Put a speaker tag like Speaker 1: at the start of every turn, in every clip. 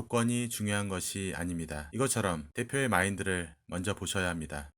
Speaker 1: 조건이 중요한 것이 아닙니다. 이것처럼 대표의 마인드를 먼저 보셔야 합니다.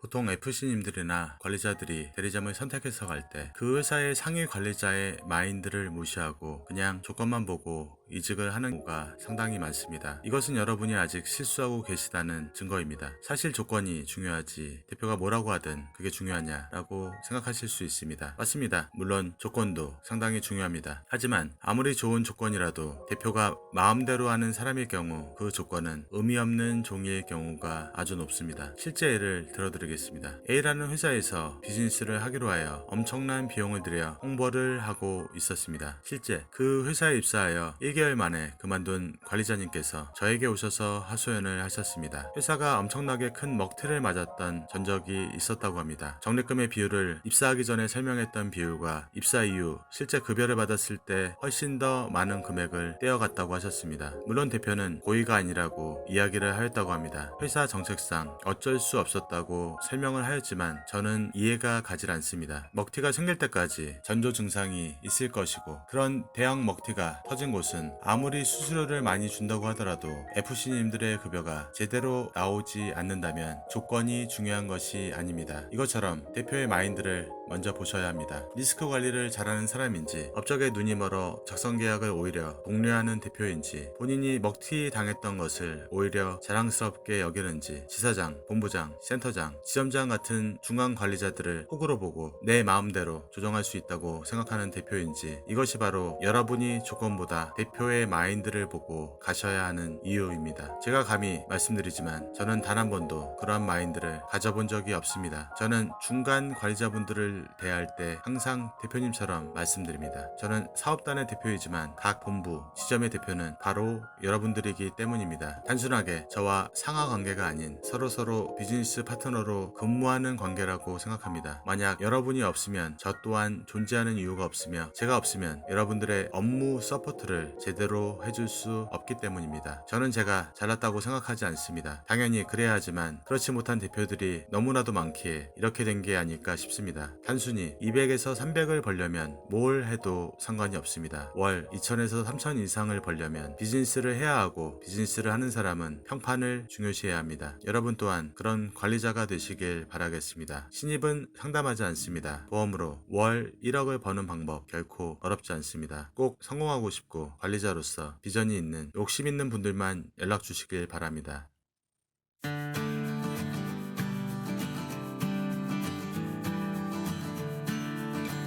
Speaker 1: 보통 FC님들이나 관리자들이 대리점을 선택해서 갈 때 그 회사의 상위 관리자의 마인드를 무시하고 그냥 조건만 보고 이직을 하는 경우가 상당히 많습니다. 이것은 여러분이 아직 실수하고 계시다는 증거입니다. 사실 조건이 중요하지 대표가 뭐라고 하든 그게 중요하냐라고 생각하실 수 있습니다. 맞습니다. 물론 조건도 상당히 중요합니다. 하지만 아무리 좋은 조건이라도 대표가 마음대로 하는 사람일 경우 그 조건은 의미 없는 종이일 경우가 아주 높습니다. 실제 예를 들어드리겠습니다. A라는 회사에서 비즈니스를 하기로 하여 엄청난 비용을 들여 홍보를 하고 있었습니다. 실제 그 회사에 입사하여 1개월 만에 그만둔 관리자님께서 저에게 오셔서 하소연을 하셨습니다. 회사가 엄청나게 큰 먹튀를 맞았던 전적이 있었다고 합니다. 적립금의 비율을 입사하기 전에 설명했던 비율과 입사 이후 실제 급여를 받았을 때 훨씬 더 많은 금액을 떼어갔다고 하셨습니다. 물론 대표는 고의가 아니라고 이야기를 하였다고 합니다. 회사 정책상 어쩔 수 없었다고 설명을 하였지만 저는 이해가 가질 않습니다. 먹튀가 생길 때까지 전조 증상이 있을 것이고 그런 대형 먹튀가 터진 곳은 아무리 수수료를 많이 준다고 하더라도 FC님들의 급여가 제대로 나오지 않는다면 조건이 중요한 것이 아닙니다. 이것처럼 대표의 마인드를 먼저 보셔야 합니다. 리스크 관리를 잘하는 사람인지 업적에 눈이 멀어 작성 계약을 오히려 독려하는 대표인지 본인이 먹튀 당했던 것을 오히려 자랑스럽게 여기는지 지사장, 본부장, 센터장, 지점장 같은 중간 관리자들을 호구로 보고 내 마음대로 조정할 수 있다고 생각하는 대표인지 이것이 바로 여러분이 조건보다 대표의 마인드를 보고 가셔야 하는 이유입니다. 제가 감히 말씀드리지만 저는 단 한 번도 그러한 마인드를 가져본 적이 없습니다. 저는 중간 관리자분들을 대할 때 항상 대표님처럼 말씀드립니다. 저는 사업단의 대표이지만 각 본부, 지점의 대표는 바로 여러분들이기 때문입니다. 단순하게 저와 상하 관계가 아닌 서로서로 비즈니스 파트너로 근무하는 관계라고 생각합니다. 만약 여러분이 없으면 저 또한 존재하는 이유가 없으며 제가 없으면 여러분들의 업무 서포트를 제대로 해줄 수 없기 때문입니다. 저는 제가 잘났다고 생각하지 않습니다. 당연히 그래야 하지만 그렇지 못한 대표들이 너무나도 많기에 이렇게 된 게 아닐까 싶습니다. 단순히 200에서 300을 벌려면 뭘 해도 상관이 없습니다. 월 2000에서 3000 이상을 벌려면 비즈니스를 해야 하고 비즈니스를 하는 사람은 평판을 중요시해야 합니다. 여러분 또한 그런 관리자가 되시길 바라겠습니다. 신입은 상담하지 않습니다. 보험으로 월 1억을 버는 방법 결코 어렵지 않습니다. 꼭 성공하고 싶고 관리자로서 비전이 있는 욕심 있는 분들만 연락 주시길 바랍니다.